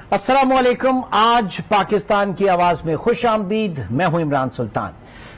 अस्सलामुअलैकुम। आज पाकिस्तान की आवाज में खुश आमदीद। मैं हूं इमरान सुल्तान।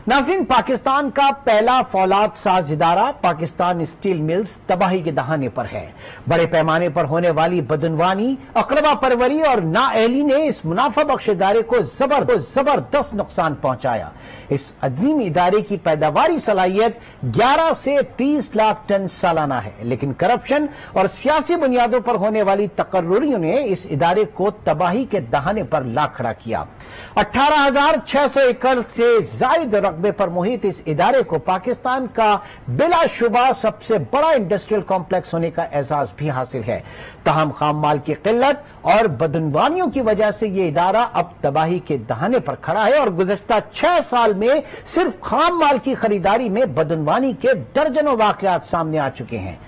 नाज़रीन, पाकिस्तान का पहला फौलाद साज इदारा पाकिस्तान स्टील मिल्स तबाही के दहाने पर है। बड़े पैमाने पर होने वाली बदनवानी, अकरबा परवरी और नाअहली ने इस मुनाफा बख्श इदारे को जबरदस्त नुकसान पहुंचाया। इस अजीम इदारे की पैदावारी सलाहियत 11 से 30 लाख टन सालाना है, लेकिन करप्शन और सियासी बुनियादों पर होने वाली तकर्रुरियों ने इस इदारे को तबाही के दहाने पर ला खड़ा किया। 18,600 एकड़ से जायद रकबे पर मुहित इस इदारे को पाकिस्तान का बिलाशुबा सबसे बड़ा इंडस्ट्रियल कॉम्प्लेक्स होने का एजाज भी हासिल है। ताहम खाम माल की किल्लत और बदनवानियों की वजह से ये इदारा अब तबाही के दहाने पर खड़ा है और गुज़श्ता 6 साल में सिर्फ खाम माल की खरीदारी में बदनवानी के दर्जनों वाकयात सामने आ चुके हैं।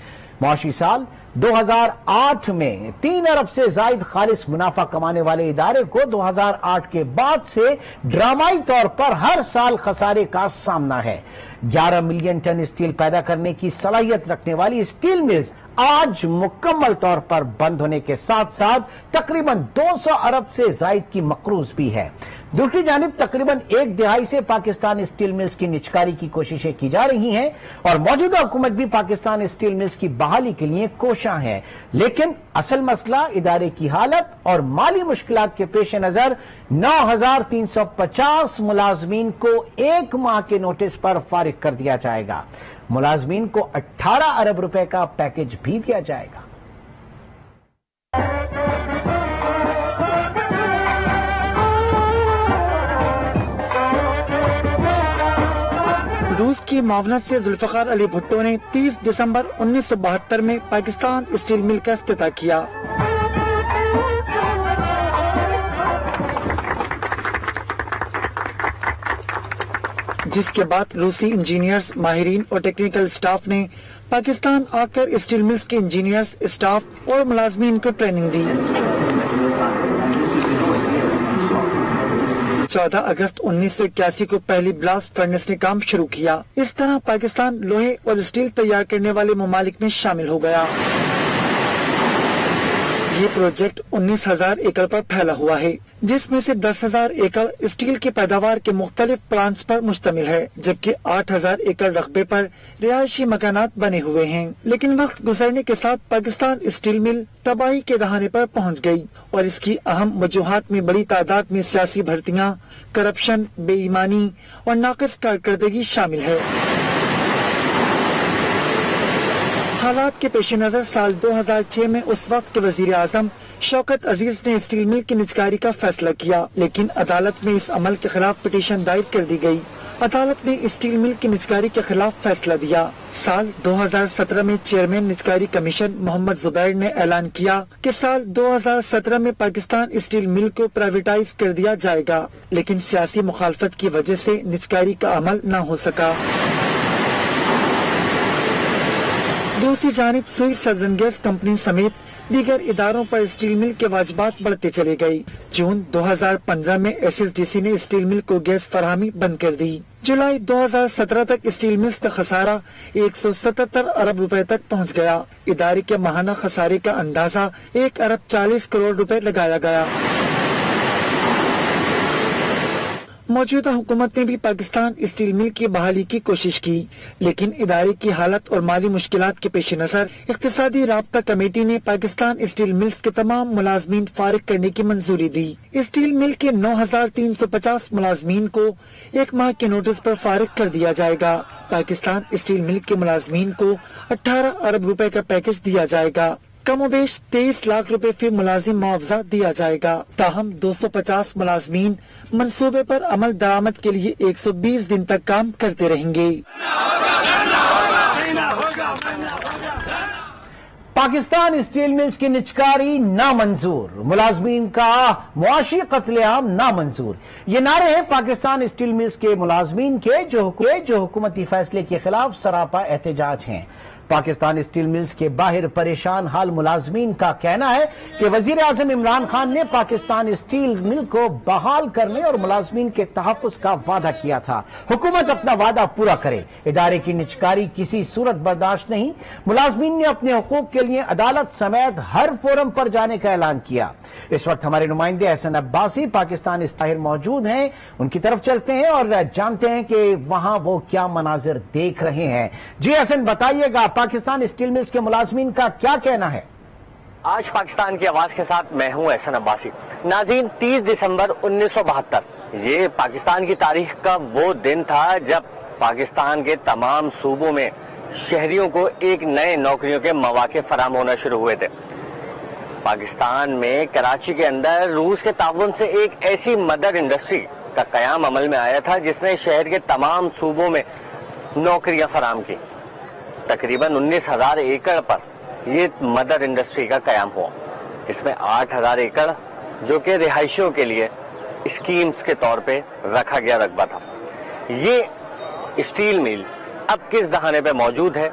मुआशी साल 2008 में 3 अरब से जायद खालिस मुनाफा कमाने वाले इदारे को 2008 के बाद से ड्रामाई तौर पर हर साल खसारे का सामना है। 11 मिलियन टन स्टील पैदा करने की सलाहियत रखने वाली स्टील मिल्स आज मुकम्मल तौर पर बंद होने के साथ साथ तकरीबन 200 अरब से जायद की मकरूज भी है। दूसरी जानिब तकरीबन 1/2 से पाकिस्तान स्टील मिल्स की निचकारी की कोशिशें की जा रही हैं और मौजूदा हुकूमत भी पाकिस्तान स्टील मिल्स की बहाली के लिए कोशां है, लेकिन असल मसला इदारे की हालत और माली मुश्किलात के पेश नजर 9,350 मुलाजमीन को 1 माह के नोटिस पर फारिग कर दिया जाएगा। मुलाजमीन को 18 अरब रुपए का पैकेज भी दिया जाएगा। रूस की मावनत से जुल्फकार अली भुट्टो ने 30 दिसंबर 1972 में पाकिस्तान स्टील मिल का इफ्तिताह किया। जिसके बाद रूसी इंजीनियर्स, माहिरीन और टेक्निकल स्टाफ ने पाकिस्तान आकर स्टील मिल्स के इंजीनियर्स, स्टाफ और मुलाजमीन को ट्रेनिंग दी। 14 अगस्त 1981 को पहली ब्लास्ट फर्नेस ने काम शुरू किया। इस तरह पाकिस्तान लोहे और स्टील तैयार करने वाले ममालिक में शामिल हो गया। ये प्रोजेक्ट 19,000 एकड़ पर फैला हुआ है, जिसमें से 10,000 एकड़ स्टील की पैदावार के मुख्तलिफ प्लांट्स पर मुश्तमिल है, जबकि 8,000 एकड़ रकबे पर रिहायशी मकानात बने हुए हैं। लेकिन वक्त गुजरने के साथ पाकिस्तान स्टील मिल तबाही के दहाने पर पहुंच गई और इसकी अहम वजूहात में बड़ी तादाद में सियासी भर्तियां, करप्शन, बेईमानी और नाक़िस कारकर्दगी शामिल है। हालात के पेश नजर साल 2006 में उस वक्त के वजीर आजम शौकत अजीज ने स्टील मिल की निजकारी का फैसला किया, लेकिन अदालत में इस अमल के खिलाफ पिटीशन दायर कर दी गई। अदालत ने स्टील मिल की निजकारी के खिलाफ फैसला दिया। साल 2017 में चेयरमैन निजकारी कमीशन मोहम्मद जुबैर ने ऐलान किया कि साल 2017 में पाकिस्तान स्टील मिल को प्राइवेटाइज कर दिया जाएगा, लेकिन सियासी मुखालफत की वजह से निजकारी का अमल न हो सका। दूसरी जानिब सुई सदरन गैस कंपनी समेत दीगर इदारों पर स्टील मिल के वाजिबात बढ़ते चले गए। जून 2015 में SSDC ने स्टील मिल को गैस फराहमी बंद कर दी। जुलाई 2017 तक स्टील मिल्स का खसारा 177 अरब रुपए तक पहुंच गया। इदारे के माहाना खसारे का अंदाजा 1 अरब 40 करोड़ रुपए लगाया गया। मौजूदा हुकूमत ने भी पाकिस्तान स्टील मिल की बहाली की कोशिश की, लेकिन इदारे की हालत और माली मुश्किलात के पेश नजर इक्तिसादी राब्ता कमेटी ने पाकिस्तान स्टील मिल्स के तमाम मुलाजमीन फारिग करने की मंजूरी दी। स्टील मिल के 9,350 मुलाजमीन को 1 माह के नोटिस पर फारिग कर दिया जाएगा। पाकिस्तान स्टील मिल के मुलाजमीन को 18 अरब रुपए का पैकेज दिया जाएगा। कमोबेश 23 लाख रुपए फी मुलाजिम मुआवजा दिया जाएगा। ताहम 250 मुलाजमीन मंसूबे पर अमल दरामद के लिए 120 दिन तक काम करते रहेंगे। पाकिस्तान स्टील मिल्स की निचकारी नामंजूर, मुलाजमीन का मुआशी कत्लेआम नामंजूर। ये नारे हैं पाकिस्तान स्टील मिल्स के मुलाजमीन के जो हुकूमती फैसले के खिलाफ सरापा एहतजाज हैं। पाकिस्तान स्टील मिल्स के बाहर परेशान हाल मुलाजमीन का कहना है कि वजीर आजम इमरान खान ने पाकिस्तान स्टील मिल को बहाल करने और मुलाजमीन के तहफ्फुज का वादा किया था। हुकूमत अपना वादा पूरा करे, इदारे की निजकारी किसी सूरत बर्दाश्त नहीं। मुलाजमीन ने अपने हुकूक के लिए अदालत समेत हर फोरम पर जाने का ऐलान किया। इस वक्त हमारे नुमाइंदे एहसन अब्बासी पाकिस्तान स्टाइल मौजूद हैं, उनकी तरफ चलते हैं और जानते हैं कि वहां वो क्या मनाजिर देख रहे हैं। जी एहसन, बताइएगा पाकिस्तान स्टील मिल्स के मुलाजमीन का क्या कहना है? आज पाकिस्तान की आवाज के साथ मैं हूं एहसन अब्बासी। नाज़रीन, 30 दिसंबर 1972 ये पाकिस्तान की तारीख का वो दिन था जब पाकिस्तान के तमाम सूबों में शहरियों को एक नए नौकरियों के मौके फराहम होना शुरू हुए थे। पाकिस्तान में कराची के अंदर रूस के ताउन से एक ऐसी मदर इंडस्ट्री का कयाम अमल में आया था जिसने शहर के तमाम सूबों में नौकरियां फराहम की। तकरीबन 19,000 एकड़ पर ये मदर इंडस्ट्री का कयाम हुआ, जिसमें 8,000 एकड़ जो कि रिहायशियों के लिए स्कीम्स के तौर पे रखा गया रकबा था। ये स्टील मिल अब किस दहाने पे मौजूद है,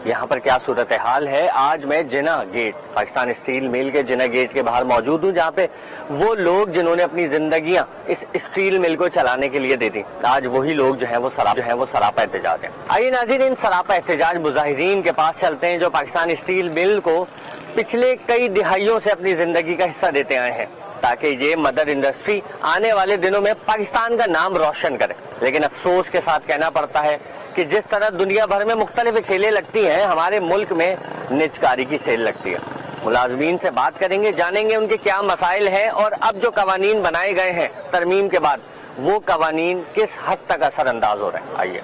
यहाँ पर क्या सूरत हाल है, आज मैं जिना गेट, पाकिस्तान स्टील मिल के जिना गेट के बाहर मौजूद हूँ, जहाँ पे वो लोग जिन्होंने अपनी जिंदगियां इस स्टील मिल को चलाने के लिए दे दी, आज वही लोग जो है वो सरापा एहतजाज है। आइए नाज़रीन, इन सरापा एहतजाज मुजाहिरीन के पास चलते हैं जो पाकिस्तान स्टील मिल को पिछले कई दिहाइयों से अपनी जिंदगी का हिस्सा देते आए हैं, ताकि ये मदर इंडस्ट्री आने वाले दिनों में पाकिस्तान का नाम रोशन करे। लेकिन अफसोस के साथ कहना पड़ता है कि जिस तरह दुनिया भर में मुख्तलिफ सेलें लगती हैं, हमारे मुल्क में निजकारी की सेल लगती है। मुलाजमीन से बात करेंगे, जानेंगे उनके क्या मसाइल हैं और अब जो कवानीन बनाए गए हैं तरमीम के बाद, वो कवानीन किस हद तक असरअंदाज हो रहे हैं। आइए।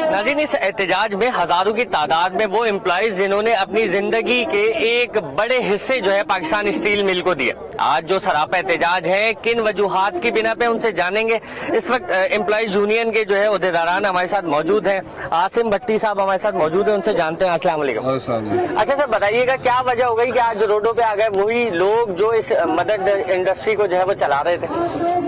नाज़रीन, इस एहतजाज में हजारों की तादाद में वो एम्प्लॉइज जिन्होंने अपनी जिंदगी के एक बड़े हिस्से जो है पाकिस्तान स्टील मिल को दिए, आज जो सरापा एहतजाज है किन वजूहात की बिना पे, उनसे जानेंगे। इस वक्त एम्प्लॉइज यूनियन के जो है उहदेदारान हमारे साथ मौजूद हैं। आसिम भट्टी साहब हमारे साथ मौजूद हैं, उनसे जानते हैं। अस्सलाम वालेकुम। अच्छा सर, बताइएगा क्या वजह हो गई कि आज रोडों पे आ गए वही लोग जो इस मदर इंडस्ट्री को जो है वो चला रहे थे?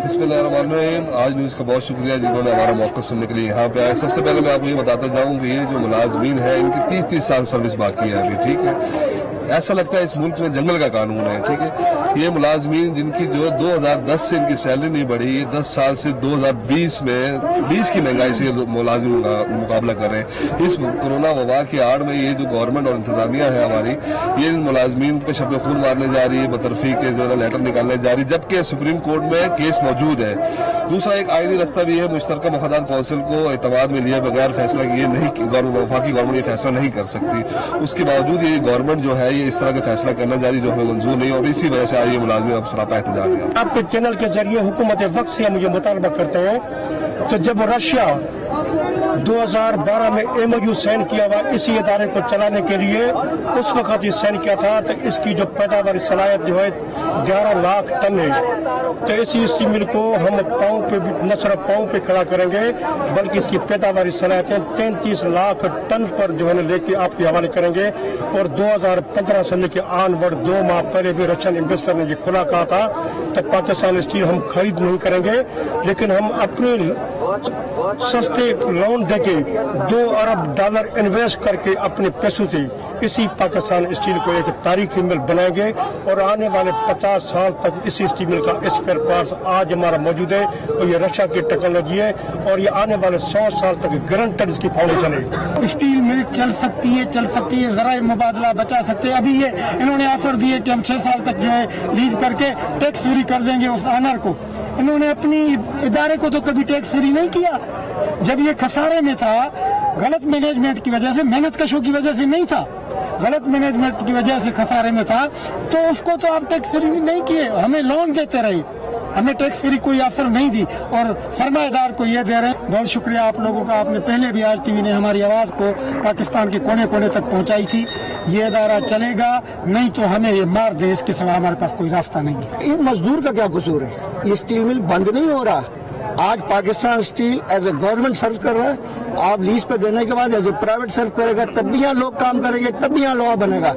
बिस्मिल्लाहिर्रहमानिर्रहीम। आज न्यूज़ का बहुत शुक्रिया जिन्होंने हमारा मौका सुनने के लिए यहाँ पे आए। सबसे पहले मैं आपको ये बताता जाऊँ कि ये जो मुलाजमीन है इनकी 30-30 साल सर्विस बाकी है अभी, ठीक है। ऐसा लगता है इस मुल्क में जंगल का कानून है, ठीक है। ये मुलाजमीन जिनकी जो 2010 से इनकी सैलरी नहीं बढ़ी, 10 साल से 2020 में 20 की महंगाई से मुलाजमीन मुकाबला कर रहे हैं। इस कोरोना वबा की आड़ में ये जो गवर्नमेंट और इंतजामिया है हमारी, ये इन मुलाजमीन पे शब खून मारने जा रही है, बतरफी के जो लेटर निकालने जा रही है, जबकि सुप्रीम कोर्ट में केस मौजूद है। दूसरा एक आईनी रास्ता भी है, मुश्तरका मफादात काउंसिल को एतमाद में लिए बगैर फैसला किए नहीं, वफाकी गवर्नमेंट ये फैसला नहीं कर सकती। उसके बावजूद ये गवर्नमेंट जो है ये इस तरह का फैसला करना जारी जो हमें मंजूर नहीं, और इसी वजह से आज ये मुलाजमीन अब सरापा एहतजाज है। आपके चैनल के जरिए हुकूमत वक्त से हम ये मुतालबा करते हैं तो जब रशिया 2012 में MOU साइन किया हुआ इसी इदारे को चलाने के लिए, उस वक्त ये साइन किया था, तो इसकी जो पैदावार सलाहियत जो है 11 लाख टन है। तो इसी स्टील मिल को हम पाँव पे न सिर्फ पाँव पे खड़ा करेंगे बल्कि इसकी पैदावारी सलाहियतें 33 लाख टन पर जो है लेके आपके हवाले करेंगे। और 2015 से लेके आनवर्ड 2 माह पहले भी रशियन इन्वेस्टर ने ये खुला कहा था, तो पाकिस्तान स्टील हम खरीद नहीं करेंगे, लेकिन हम अपने सस्ते लोन देके $2 अरब इन्वेस्ट करके अपने पैसों से इसी पाकिस्तान स्टील को एक तारीखी मिल बनाएंगे। और आने वाले 50 साल तक इसी स्टील मिल का स्पेयर पार्ट्स आज हमारा मौजूद है और ये रशिया की टेक्नोलॉजी है, और ये आने वाले 100 साल तक गारंटेड इसकी फाउंडेशन है। स्टील मिल चल सकती है, जरा मुबादला बचा सकते हैं। अभी ये इन्होंने ऑफर दिए कि हम 6 साल तक जो है लीज करके टैक्स फ्री कर देंगे उस ऑनर को। इन्होंने अपनी इदारे को तो कभी टैक्स फ्री नहीं किया। जब ये खसारे में था, गलत मैनेजमेंट की वजह से, मेहनत कशों की वजह से नहीं था, गलत मैनेजमेंट की वजह से खसारे में था, तो उसको तो आप टैक्स फ्री नहीं किए, हमें लोन देते रहे, हमें टैक्स फ्री कोई ऑफर नहीं दी और सरमाएदार को ये दे रहे हैं। बहुत शुक्रिया आप लोगों का, आपने पहले भी आज टीवी ने हमारी आवाज को पाकिस्तान के कोने कोने तक पहुंचाई थी। ये इदारा चलेगा, नहीं तो हमें ये मार दे, इसके सिवा हमारे पास कोई रास्ता नहीं है। इन मजदूर का क्या कसूर है? ये स्टील मिल बंद नहीं हो रहा। आज Pakistan steel as a government serve कर रहा है, आप लीज पे देने के बाद एज ए प्राइवेट सर्व करेगा, तब भी यहाँ लोग काम करेंगे, तब भी यहाँ लॉ बनेगा।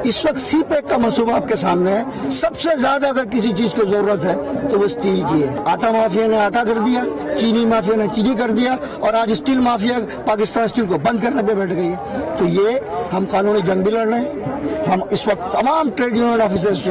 इस वक्त सी पैक का मनसूबा आपके सामने है। सबसे ज्यादा अगर किसी चीज की जरूरत है तो वो स्टील की है। आटा माफिया ने आटा कर दिया, चीनी माफिया ने चीनी कर दिया, और आज स्टील माफिया पाकिस्तान स्टील को बंद करने पे बैठ गई है। तो ये हम कानूनी जंग भी लड़ रहे हैं। हम इस वक्त तमाम ट्रेड यूनियन ऑफिसर्स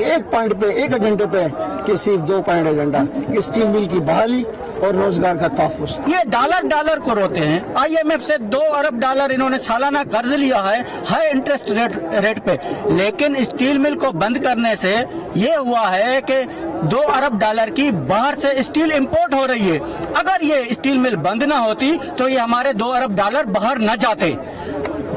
एक पॉइंट पे, एक एजेंडे पे कि सिर्फ 2 पॉइंट एजेंडा कि स्टील मिल की बहाली और रोजगार का तहफ़्फ़ुज़। ये डॉलर को रोते हैं। IMF से $2 अरब इन्होंने सालाना कर्ज लिया है हाई इंटरेस्ट रेट पे, लेकिन स्टील मिल को बंद करने से ये हुआ है कि $2 अरब की बाहर से स्टील इंपोर्ट हो रही है। अगर ये स्टील मिल बंद ना होती तो ये हमारे $2 अरब बाहर न जाते।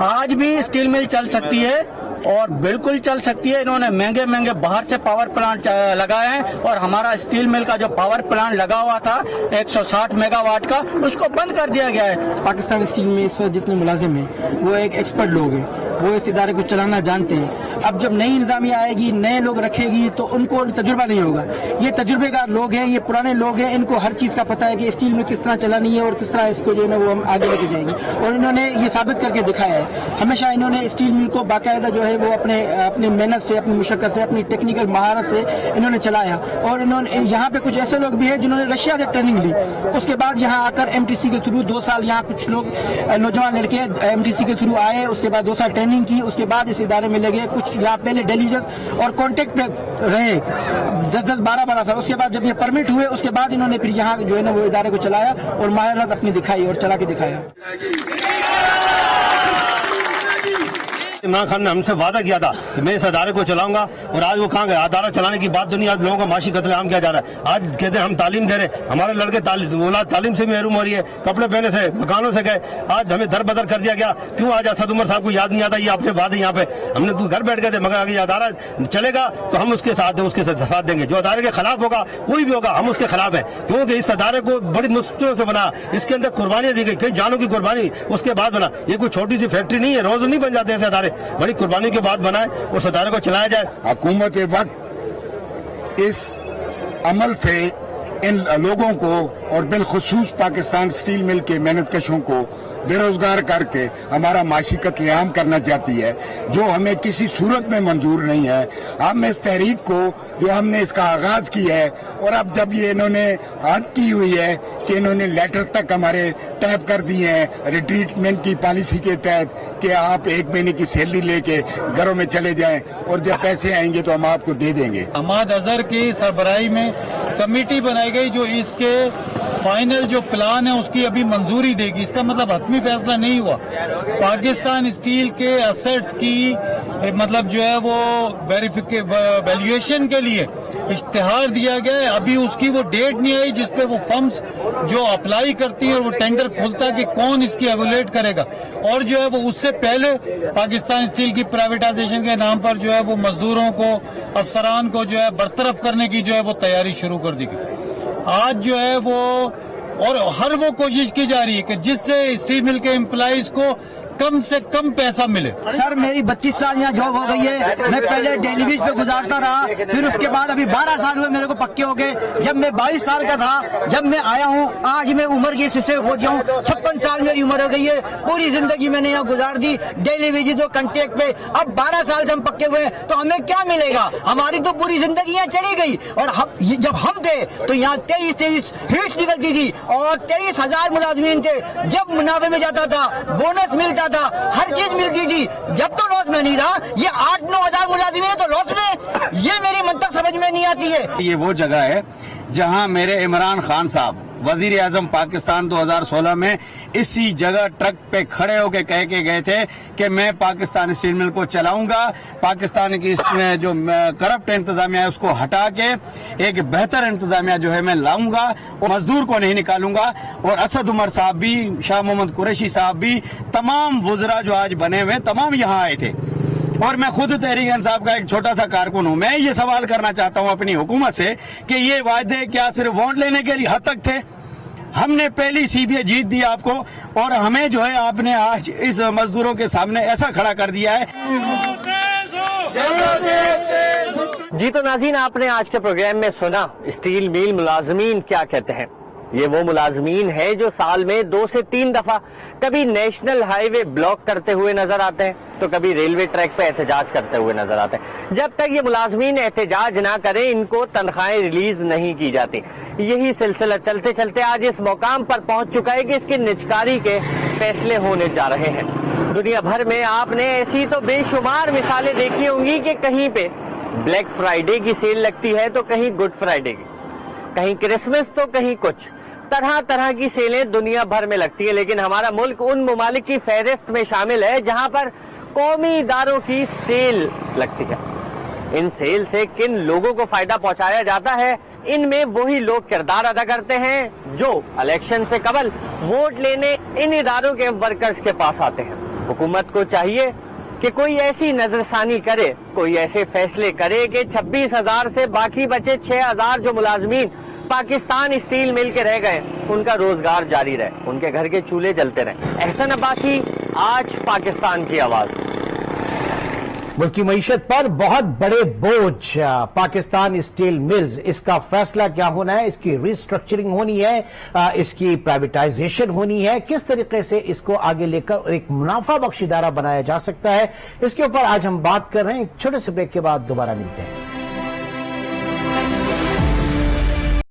आज भी स्टील मिल चल सकती है और बिल्कुल चल सकती है। इन्होंने महंगे बाहर से पावर प्लांट लगाए हैं और हमारा स्टील मिल का जो पावर प्लांट लगा हुआ था 160 मेगावाट का, उसको बंद कर दिया गया है। पाकिस्तान स्टील में इस वक्त जितने मुलाजिम हैं वो एक एक्सपर्ट लोग हैं, वो इस इदारे को चलाना जानते हैं। अब जब नई इंतजामिया आएगी, नए लोग रखेगी तो उनको तजुर्बा नहीं होगा। ये तजुर्बेकार लोग हैं, ये पुराने लोग हैं, इनको हर चीज़ का पता है कि स्टील में किस तरह चलानी है और किस तरह इसको जो है ना वो हम आगे लेके जाएंगे, और इन्होंने ये साबित करके दिखाया है। हमेशा इन्होंने स्टील मिल को बाकायदा जो है वो अपनी मेहनत से, अपनी मुशक्कत से, अपनी टेक्निकल महारत से इन्होंने चलाया। और इन्होंने यहाँ पे कुछ ऐसे लोग भी हैं जिन्होंने रशिया से ट्रेनिंग ली, उसके बाद यहाँ आकर MTC के थ्रू 2 साल यहाँ कुछ लोग नौजवान लड़के MTC के थ्रू आए, उसके बाद 2 साल ट्रेनिंग की, उसके बाद इस इदारे में लगे। कुछ यहाँ पहले डेलीवेजर्स और कॉन्टेक्ट पे रहे 10-10, 12-12 साल। उसके बाद जब ये परमिट हुए उसके बाद इन्होंने फिर यहाँ जो है ना वो इदारे को चलाया और महारत अपनी दिखाई और चला के दिखाया। इमरान खान ने हमसे वादा किया था कि मैं इस अदारे को चलाऊंगा, और आज वो कहाँ गए? अदारा चलाने की बात दुनिया लोगों का माशी कत्लेआम किया जा रहा है। आज कहते हैं हम तालीम दे रहे, हमारे लड़के तालीम से महरूम हो रही है, कपड़े पहने से, मकानों से गए, आज हमें दर बदर कर दिया गया। क्यों? आज असद उमर साहब को याद नहीं आता ये अपने बाद यहाँ पे हमने तो घर बैठ गए थे, मगर अगर ये अदारा चलेगा तो हम उसके साथ देंगे। जो अदारे के खिलाफ होगा, कोई भी होगा, हम उसके खिलाफ है, क्योंकि इस अदारे को बड़ी मुश्किलों से बना, इसके अंदर कुर्बानियां दी गई, कई जानों की कुर्बानी उसके बाद बना। ये कोई छोटी सी फैक्ट्री नहीं है, रोज नहीं बन जाते ऐसे अदारे, बड़ी कुर्बानी के बाद बनाए, उस अदारे को चलाया जाए। हुकूमत वक्त इस अमल से इन लोगों को और बिलखुसूस पाकिस्तान स्टील मिल के मेहनतकशों को बेरोजगार करके हमारा माशी कत्लेआम करना चाहती है, जो हमें किसी सूरत में मंजूर नहीं है। हम इस तहरीक को जो हमने इसका आगाज किया है, और अब जब ये इन्होंने हद की हुई है कि इन्होंने लेटर तक हमारे टैप कर दिए हैं रिट्रीटमेंट की पॉलिसी के तहत कि आप 1 महीने की सैलरी लेके घरों में चले जाएं और जब पैसे आएंगे तो हम आपको दे देंगे। हमाद अजहर की सरबराही में कमेटी बनाई गई जो इसके फाइनल जो प्लान है उसकी अभी मंजूरी देगी। इसका मतलब हतमी फैसला नहीं हुआ। पाकिस्तान स्टील के एसेट्स की मतलब जो है वो वैल्यूएशन के लिए इश्तिहार दिया गया है, अभी उसकी वो डेट नहीं आई जिसपे वो फर्म्स जो अप्लाई करती है और वो टेंडर खुलता है कि कौन इसकी एवेल्यूएट करेगा, और जो है वो उससे पहले पाकिस्तान स्टील की प्राइवेटाइजेशन के नाम पर जो है वो मजदूरों को, अफसरान को जो है बरतरफ करने की जो है वो तैयारी शुरू कर दी गई। आज जो है वो और हर वो कोशिश की जा रही है कि जिससे स्टील मिल के एम्प्लॉइज को कम से कम पैसा मिले। सर मेरी 32 साल यहाँ जॉब हो गई है। मैं पहले डेली बेस पे गुजारता रहा, फिर उसके बाद अभी 12 साल हुए मेरे को पक्के हो गए। जब मैं 22 साल का था जब मैं आया हूँ, आज मैं उम्र की इससे हो गया हूँ, 56 साल मेरी उम्र हो गई है। पूरी जिंदगी मैंने यहाँ गुजार दी डेली वेजेस और कंटेक्ट पे। अब 12 साल से हम पक्के हुए तो हमें क्या मिलेगा? हमारी तो पूरी जिंदगी यहाँ चली गई। और जब हम थे तो यहाँ 23 हिट्स निकलती थी और 23,000 मुलाजमीन थे। जब मुनाफे में जाता था, बोनस मिलता था, हर चीज मिलती थी। जब तो लॉस में नहीं रहा, ये 8-9 हजार मुलाजिम है तो लॉस में, ये मेरी मंतक समझ में नहीं आती है। ये वो जगह है जहां मेरे इमरान खान साहब वजीर आजम पाकिस्तान 2016 में इसी जगह ट्रक पे खड़े होके कह के गए थे कि मैं पाकिस्तान स्टील मिल को चलाऊंगा, पाकिस्तान की इसमें जो करप्ट इंतजामिया है उसको हटा के एक बेहतर इंतजामिया जो है मैं लाऊंगा और मजदूर को नहीं निकालूंगा। और असद उमर साहब भी, शाह मोहम्मद कुरैशी साहब भी, तमाम वुज़रा जो आज बने हुए तमाम यहाँ आए थे। और मैं खुद तहरीक इंसाफ का एक छोटा सा कारकुन हूँ। मैं ये सवाल करना चाहता हूँ अपनी हुकूमत से कि ये वायदे क्या सिर्फ वोट लेने के लिए हद तक थे? हमने पहली सीबीआई जीत दी आपको, और हमें जो है आपने आज इस मजदूरों के सामने ऐसा खड़ा कर दिया है। जी तो नाज़रीन, आपने आज के प्रोग्राम में सुना स्टील मिल मुलाजमीन क्या कहते हैं। یہ وہ ملازمین ہیں جو سال میں 2 سے 3 دفعہ کبھی نیشنل ہائی وے بلاک کرتے ہوئے نظر آتے ہیں تو کبھی ریلوے ٹریک پہ احتجاج کرتے ہوئے نظر آتے ہیں. جب تک یہ ملازمین احتجاج نہ کریں ان کو تنخواہیں ریلیز نہیں کی جاتی. یہی سلسلہ چلتے چلتے آج اس مقام پر پہنچ چکا ہے کہ اس کی نجکاری کے فیصلے ہونے جا رہے ہیں. دنیا بھر میں آپ نے ایسی تو بے شمار مثالیں دیکھی ہوں گی کہ کہیں پہ بلیک فرائیڈے کی سیل لگتی ہے تو کہیں گڈ فرائیڈے کی, کہیں کرسمس تو کہیں کچھ. طرح طرح کی سیلیں دنیا بھر میں لگتی ہیں, لیکن ہمارا ملک ان ممالک کی فہرست میں شامل ہے جہاں پر قومی اداروں کی سیل لگتی ہے. ان سیل سے کن لوگوں کو فائدہ پہنچایا جاتا ہے, ان میں وہی لوگ کردار ادا کرتے ہیں جو الیکشن سے قبل ووٹ لینے ان اداروں کے ورکرز کے پاس آتے ہیں. حکومت کو چاہیے کہ کوئی ایسی نظر ثانی کرے, کوئی ایسے فیصلے کرے کہ 26,000 سے باقی بچے 6,000 جو ملازمین پاکستان اسٹیل مل کے رہ گئے ان کا روزگار جاری رہے, ان کے گھر کے چولہے جلتے رہے. احسن عباسی, آج پاکستان کی آواز. ملک کی معیشت پر بہت بڑے بوجھ پاکستان اسٹیل ملز, اس کا فیصلہ کیا ہونا ہے؟ اس کی ری اسٹرکچرنگ ہونی ہے, اس کی پرائیویٹائزیشن ہونی ہے, کس طریقے سے اس کو آگے لے کر ایک منافع بخش ادارہ بنایا جا سکتا ہے, اس کے اوپر آج ہم بات کر رہے ہیں. ایک چھوٹے سے بریک کے بعد دوبارہ ملتے ہیں.